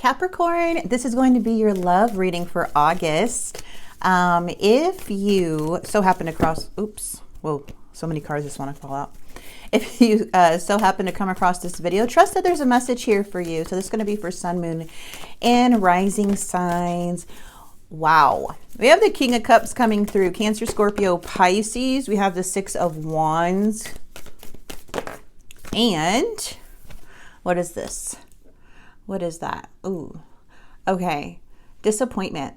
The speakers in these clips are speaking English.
Capricorn, this is going to be your love reading for August. If you so happen to cross, oops, whoa, so many cards just want to fall out. If you so happen to come across this video, trust that there's a message here for you. So this is going to be for Sun, Moon, and Rising signs. Wow. We have the King of Cups coming through. Cancer, Scorpio, Pisces. We have the Six of Wands. And what is this? What is that? Ooh. Okay. Disappointment.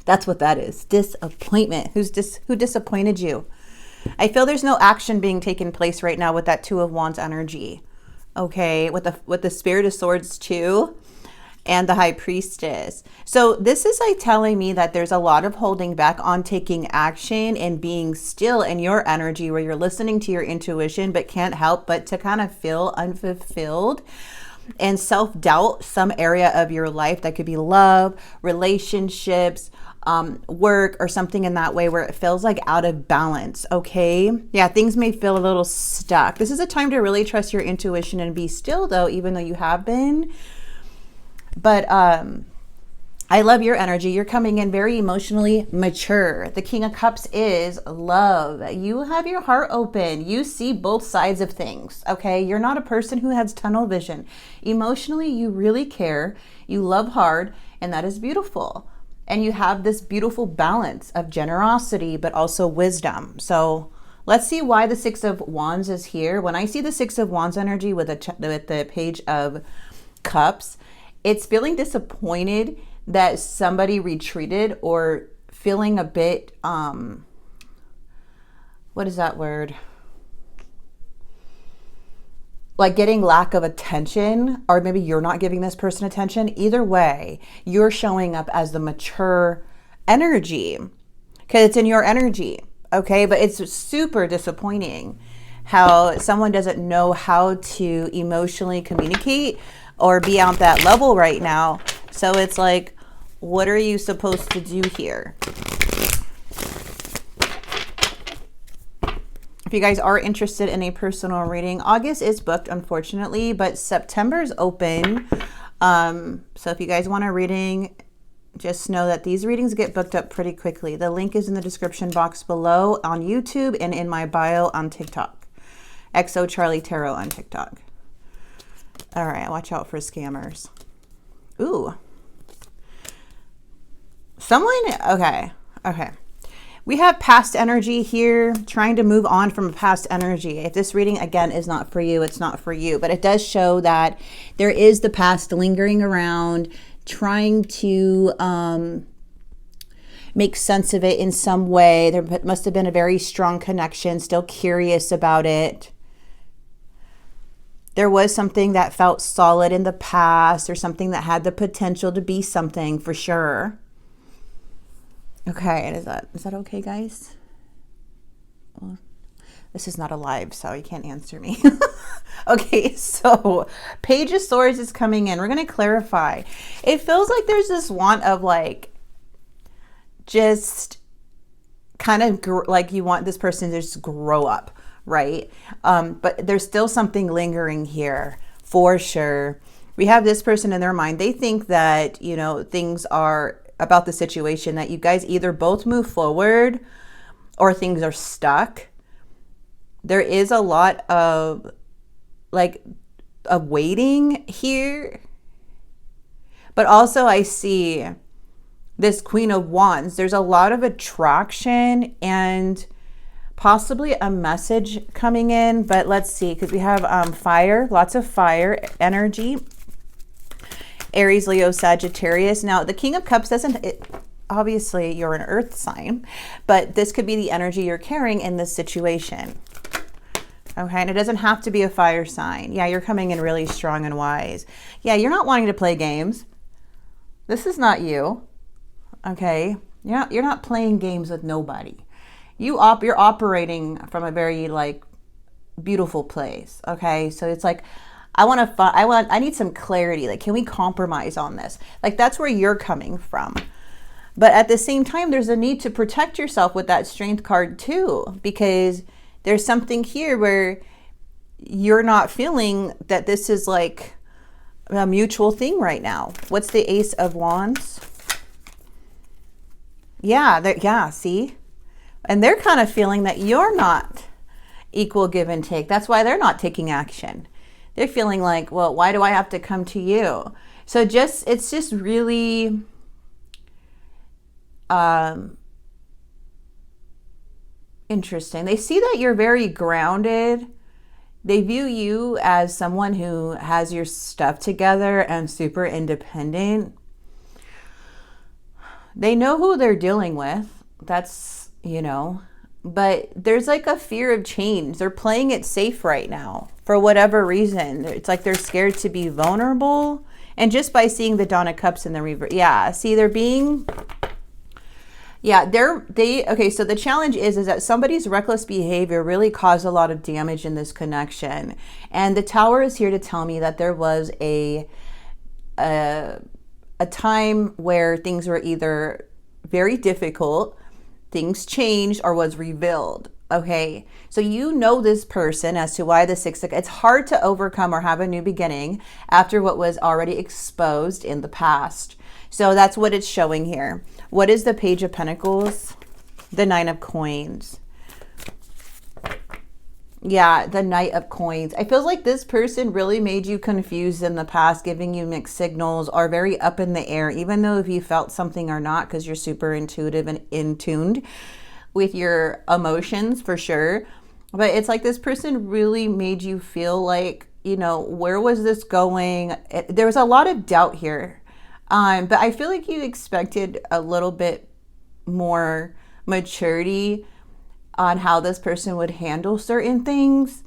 That's what that is. Disappointment. Who disappointed you? I feel there's no action being taken place right now with that Two of Wands energy. Okay, with the Spirit of Swords too, and the High Priestess. So this is like telling me that there's a lot of holding back on taking action and being still in your energy, where you're listening to your intuition but can't help but to kind of feel unfulfilled and self-doubt some area of your life. That could be love, relationships, work, or something in that way where it feels like out of balance. Okay, yeah, things may feel a little stuck. This is a time to really trust your intuition and be still, though, even though you have been. But I love your energy. You're coming in very emotionally mature. The King of Cups is love. You have your heart open. You see both sides of things. Okay, you're not a person who has tunnel vision. Emotionally, you really care. You love hard, and that is beautiful. And you have this beautiful balance of generosity, but also wisdom. So let's see why the Six of Wands is here. When I see the Six of Wands energy with the Page of Cups, it's feeling disappointed that somebody retreated, or feeling a bit, what is that word? Like getting lack of attention, or maybe you're not giving this person attention. Either way, you're showing up as the mature energy because it's in your energy. Okay, but it's super disappointing how someone doesn't know how to emotionally communicate or be on that level right now. So it's like, what are you supposed to do here? If you guys are interested in a personal reading, August is booked, unfortunately, but September is open. So if you guys want a reading, just know that these readings get booked up pretty quickly. The link is in the description box below on YouTube and in my bio on TikTok. XO Charlie Tarot on TikTok. All right, watch out for scammers. Ooh. Okay. We have past energy here, trying to move on from a past energy. If this reading, again, is not for you, it's not for you. But it does show that there is the past lingering around, trying to make sense of it in some way. There must have been a very strong connection, still curious about it. There was something that felt solid in the past, or something that had the potential to be something for sure. Okay, is that okay, guys? Well, this is not a live, so you can't answer me. Okay, so Page of Swords is coming in. We're going to clarify. It feels like there's this want of like, just kind of like you want this person to just grow up, right? But there's still something lingering here for sure. We have this person in their mind. They think that, you know, things are about the situation, that you guys either both move forward or things are stuck. There is a lot of like a waiting here, but also I see this Queen of Wands. There's a lot of attraction and possibly a message coming in, but let's see, because we have fire, lots of fire energy. Aries, Leo, Sagittarius. Now, the King of Cups obviously you're an earth sign, but this could be the energy you're carrying in this situation. Okay, and it doesn't have to be a fire sign. Yeah, you're coming in really strong and wise. Yeah, you're not wanting to play games. This is not you. Okay, you're not playing games with nobody. You're operating from a very like beautiful place. Okay, so it's like, I need some clarity. Like, can we compromise on this? Like, that's where you're coming from. But at the same time, there's a need to protect yourself with that Strength card too, because there's something here where you're not feeling that this is like a mutual thing right now. What's the Ace of Wands? Yeah, see? And they're kind of feeling that you're not equal give and take. That's why they're not taking action. They're feeling like, well, why do I have to come to you? So it's just really interesting. They see that you're very grounded. They view you as someone who has your stuff together and super independent. They know who they're dealing with. That's, you know, but there's like a fear of change. They're playing it safe right now for whatever reason. It's like they're scared to be vulnerable. And just by seeing the Dawn of Cups in the reverse, yeah, see, they're being, yeah, okay, so the challenge is that somebody's reckless behavior really caused a lot of damage in this connection. And the Tower is here to tell me that there was a time where things were either very difficult, things changed, or was revealed. Okay, so you know this person as to why the it's hard to overcome or have a new beginning after what was already exposed in the past. So that's what it's showing here. What is the Page of Pentacles? The Nine of Coins. Yeah, the Knight of Coins. I feel like this person really made you confused in the past, giving you mixed signals, or very up in the air, even though if you felt something or not, because you're super intuitive and in tuned with your emotions for sure. But it's like this person really made you feel like, you know, where was this going? There was a lot of doubt here. But I feel like you expected a little bit more maturity on how this person would handle certain things.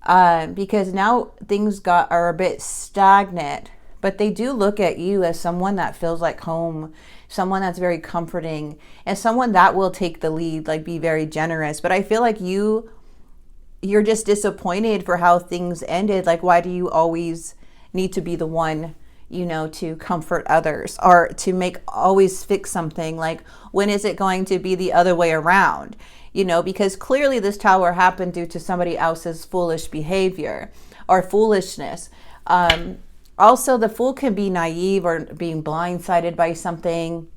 Because now things are a bit stagnant. But they do look at you as someone that feels like home, someone that's very comforting, and someone that will take the lead, like be very generous. But I feel like you're just disappointed for how things ended. Like, why do you always need to be the one, you know, to comfort others or to always fix something? Like, when is it going to be the other way around? You know, because clearly this Tower happened due to somebody else's foolish behavior or foolishness. Also, the Fool can be naive or being blindsided by something,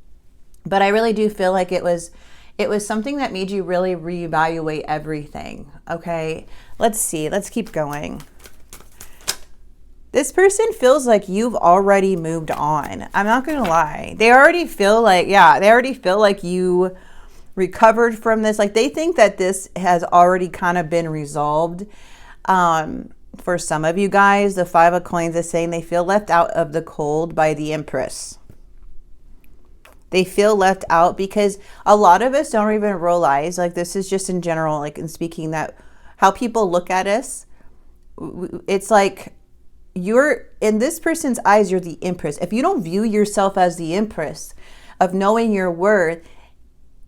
but I really do feel like it was something that made you really reevaluate everything. Okay, let's see. Let's keep going. This person feels like you've already moved on. I'm not going to lie. They already feel like, you recovered from this. Like, they think that this has already kind of been resolved. For some of you guys, the Five of Coins is saying they feel left out of the cold by the Empress. They feel left out because a lot of us don't even realize, like, this is just in general, like in speaking, that how people look at us, it's like you're, in this person's eyes, you're the Empress. If you don't view yourself as the Empress of knowing your worth,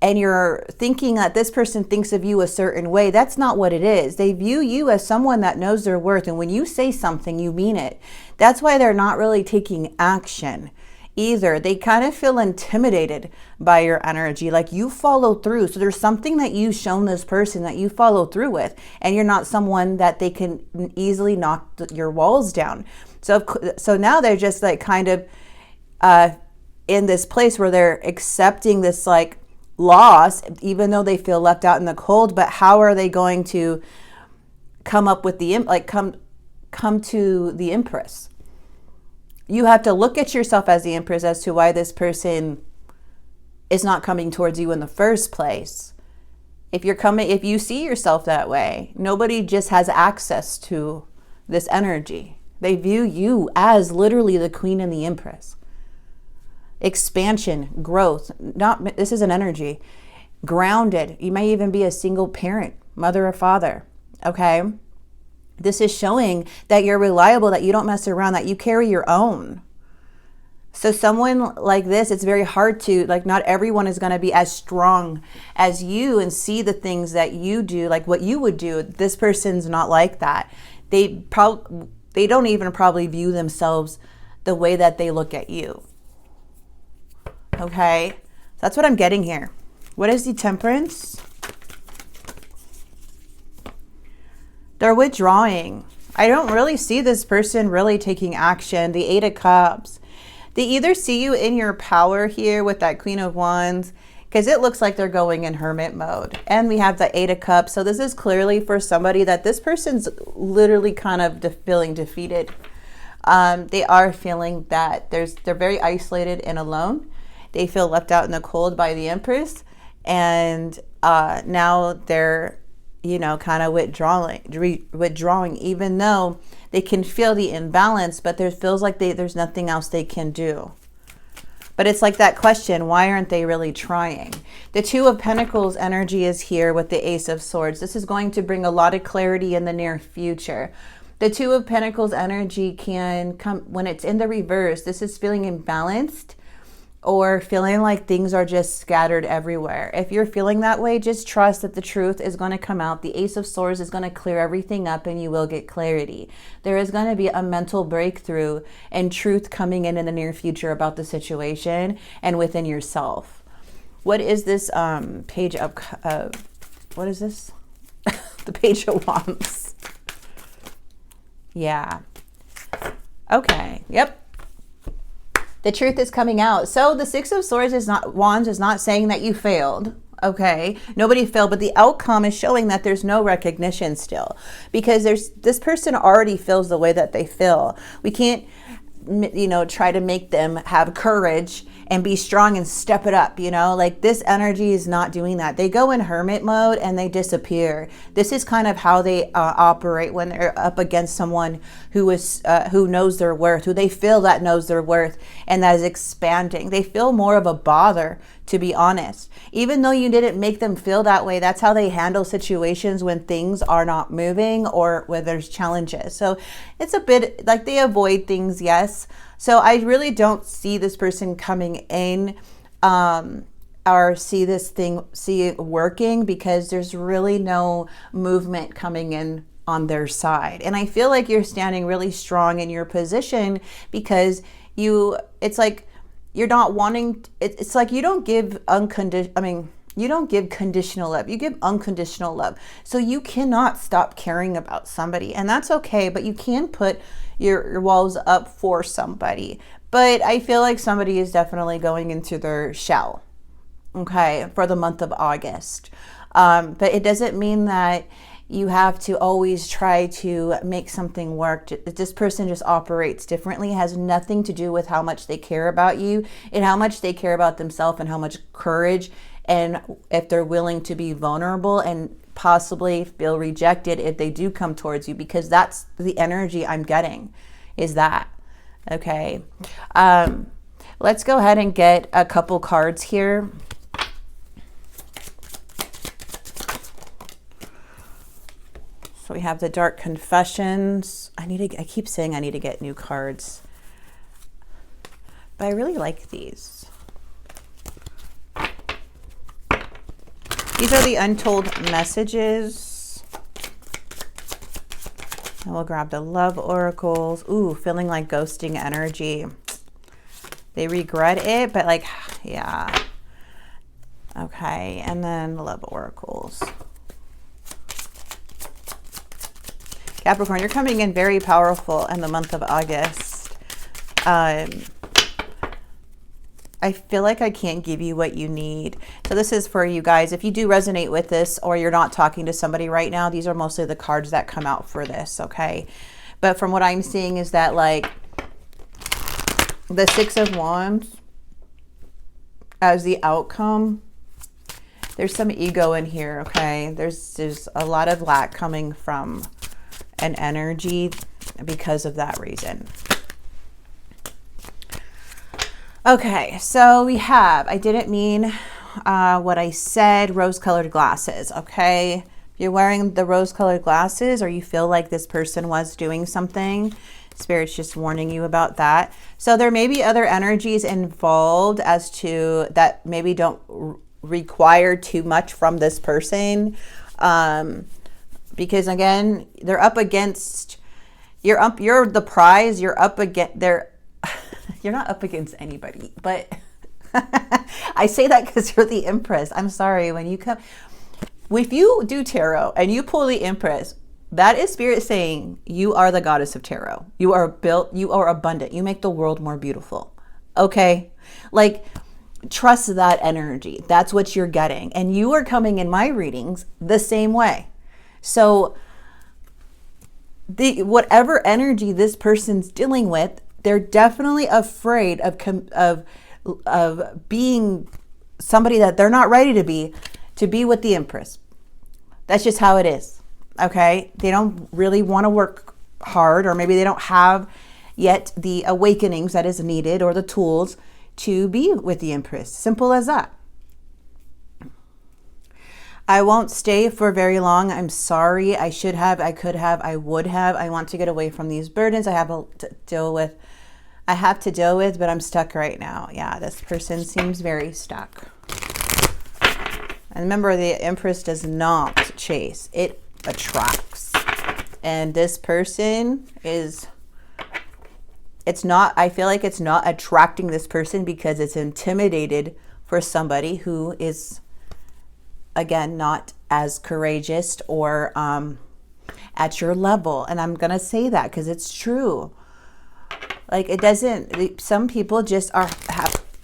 and you're thinking that this person thinks of you a certain way, that's not what it is. They view you as someone that knows their worth. And when you say something, you mean it. That's why they're not really taking action either. They kind of feel intimidated by your energy, like you follow through. So there's something that you've shown this person that you follow through with, and you're not someone that they can easily knock your walls down. So now they're just like kind of in this place where they're accepting this like loss, even though they feel left out in the cold. But how are they going to come up with come to the Empress? You have to look at yourself as the Empress as to why this person is not coming towards you in the first place. If you see yourself that way, nobody just has access to this energy. They view you as literally the Queen and the Empress. Expansion, growth, this is an energy. Grounded. You may even be a single parent, mother or father. Okay. This is showing that you're reliable, that you don't mess around, that you carry your own. So someone like this, it's very hard to, like, not everyone is going to be as strong as you and see the things that you do, like what you would do. This person's not like that. They don't even probably view themselves the way that they look at you. Okay, that's what I'm getting here. What is the Temperance? They're withdrawing. I don't really see this person really taking action. The Eight of Cups. They either see you in your power here with that Queen of Wands, because it looks like they're going in hermit mode. And we have the Eight of Cups. So this is clearly for somebody that this person's literally kind of feeling defeated. They are feeling that they're very isolated and alone. They feel left out in the cold by the Empress. And now they're, you know, kind of withdrawing, even though they can feel the imbalance, but there feels like there's nothing else they can do. But it's like that question, why aren't they really trying? The Two of Pentacles energy is here with the Ace of Swords. This is going to bring a lot of clarity in the near future. The Two of Pentacles energy can come when it's in the reverse. This is feeling imbalanced or feeling like things are just scattered everywhere. If you're feeling that way, just trust that the truth is going to come out. The Ace of Swords is going to clear everything up and you will get clarity. There is going to be a mental breakthrough and truth coming in the near future about the situation and within yourself. What is this page of, what is this? The Page of Wands. Yeah. Okay. Yep. The truth is coming out. So the Six of Swords Wands is not saying that you failed. Okay. Nobody failed, but the outcome is showing that there's no recognition still, because this person already feels the way that they feel. We can't, you know, try to make them have courage and be strong and step it up, you know, like this energy is not doing that. They go in hermit mode and they disappear. This is kind of how they operate when they're up against someone who knows their worth, who they feel that knows their worth and that is expanding. They feel more of a bother, to be honest. Even though you didn't make them feel that way, that's how they handle situations when things are not moving or when there's challenges. So it's a bit like they avoid things, yes. So I really don't see this person coming in or see it working, because there's really no movement coming in on their side. And I feel like you're standing really strong in your position, because it's like you're not wanting, it's like you don't give you don't give conditional love, you give unconditional love. So you cannot stop caring about somebody, and that's okay, but you can put your walls up for somebody. But I feel like somebody is definitely going into their shell, okay, for the month of August. But it doesn't mean that you have to always try to make something work. This person just operates differently. It has nothing to do with how much they care about you and how much they care about themselves and how much courage, and if they're willing to be vulnerable and possibly feel rejected if they do come towards you, because that's the energy I'm getting, is that. Okay. Let's go ahead and get a couple cards here. So we have the Dark Confessions. I keep saying I need to get new cards, but I really like these. These are the Untold Messages. And we'll grab the Love Oracles. Ooh, feeling like ghosting energy. They regret it, but like, yeah. Okay, and then Love Oracles. Capricorn, you're coming in very powerful in the month of August. I feel like I can't give you what you need. So this is for you guys. If you do resonate with this, or you're not talking to somebody right now, these are mostly the cards that come out for this, okay? But from what I'm seeing is that, like, the Six of Wands as the outcome, there's some ego in here, okay? There's a lot of lack coming from an energy because of that reason. Okay, so we have, I didn't mean what I said, rose-colored glasses, okay? If you're wearing the rose-colored glasses, or you feel like this person was doing something, Spirit's just warning you about that. So there may be other energies involved as to that maybe don't require too much from this person. Because again, they're up against, you're the prize, you're up against, you're not up against anybody, but I say that because you're the Empress. I'm sorry, when you come, if you do tarot and you pull the Empress, That is Spirit saying you are the goddess of tarot. You are built, you are abundant. You make the world more beautiful. Okay? Like, trust that energy. That's what you're getting. And you are coming in my readings the same way. So whatever energy this person's dealing with, they're definitely afraid of being somebody that they're not ready to be with the Empress. That's just how it is. Okay? They don't really want to work hard, or maybe they don't have yet the awakenings that is needed or the tools to be with the Empress. Simple as that. I won't stay for very long. I'm sorry. I should have, I could have, I would have. I want to get away from these burdens I have to deal with. But I'm stuck right now. Yeah, this person seems very stuck. And remember, the Empress does not chase. It attracts. And this person is, I feel like it's not attracting this person because it's intimidated for somebody who is, again, not as courageous or at your level. And I'm going to say that because it's true. Like, it doesn't, some people just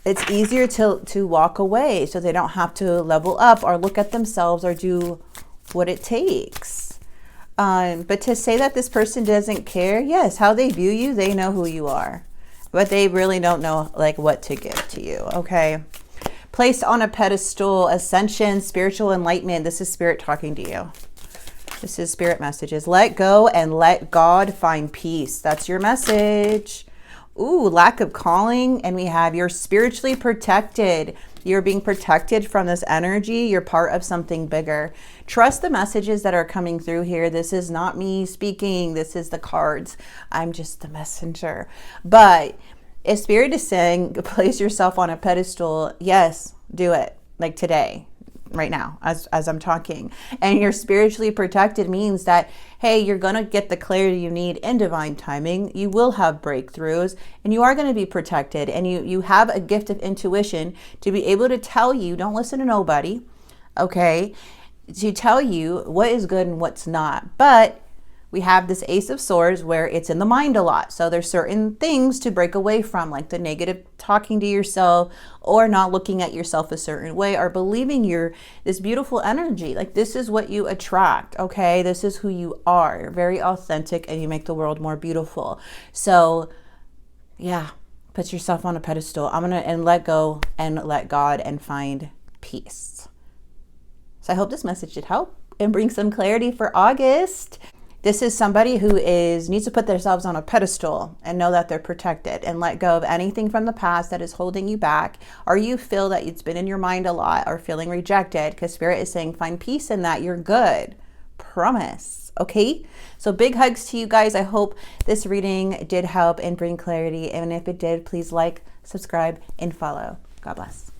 it's easier to walk away so they don't have to level up or look at themselves or do what it takes. But to say that this person doesn't care, yes, how they view you, they know who you are. But they really don't know, like, what to give to you, okay? Placed on a pedestal, ascension, spiritual enlightenment. This is Spirit talking to you. This is Spirit messages. Let go and let God find peace. That's your message. Ooh, lack of calling. And we have, you're spiritually protected. You're being protected from this energy. You're part of something bigger. Trust the messages that are coming through here. This is not me speaking. This is the cards. I'm just the messenger. But if Spirit is saying, place yourself on a pedestal, yes, do it. Like today, right now, as I'm talking. And you're spiritually protected means that, hey, you're going to get the clarity you need in divine timing. You will have breakthroughs, and you are going to be protected. And you have a gift of intuition to be able to tell you, don't listen to nobody, okay, to tell you what is good and what's not. But we have this Ace of Swords where it's in the mind a lot. So there's certain things to break away from, like the negative talking to yourself or not looking at yourself a certain way or believing you're this beautiful energy. Like, this is what you attract, okay? This is who you are. You're very authentic and you make the world more beautiful. So yeah, put yourself on a pedestal. And let go and let God and find peace. So I hope this message did help and bring some clarity for August. This is somebody who needs to put themselves on a pedestal and know that they're protected and let go of anything from the past that is holding you back, or you feel that it's been in your mind a lot or feeling rejected, because Spirit is saying find peace in that. You're good. Promise. Okay? So big hugs to you guys. I hope this reading did help and bring clarity. And if it did, please like, subscribe, and follow. God bless.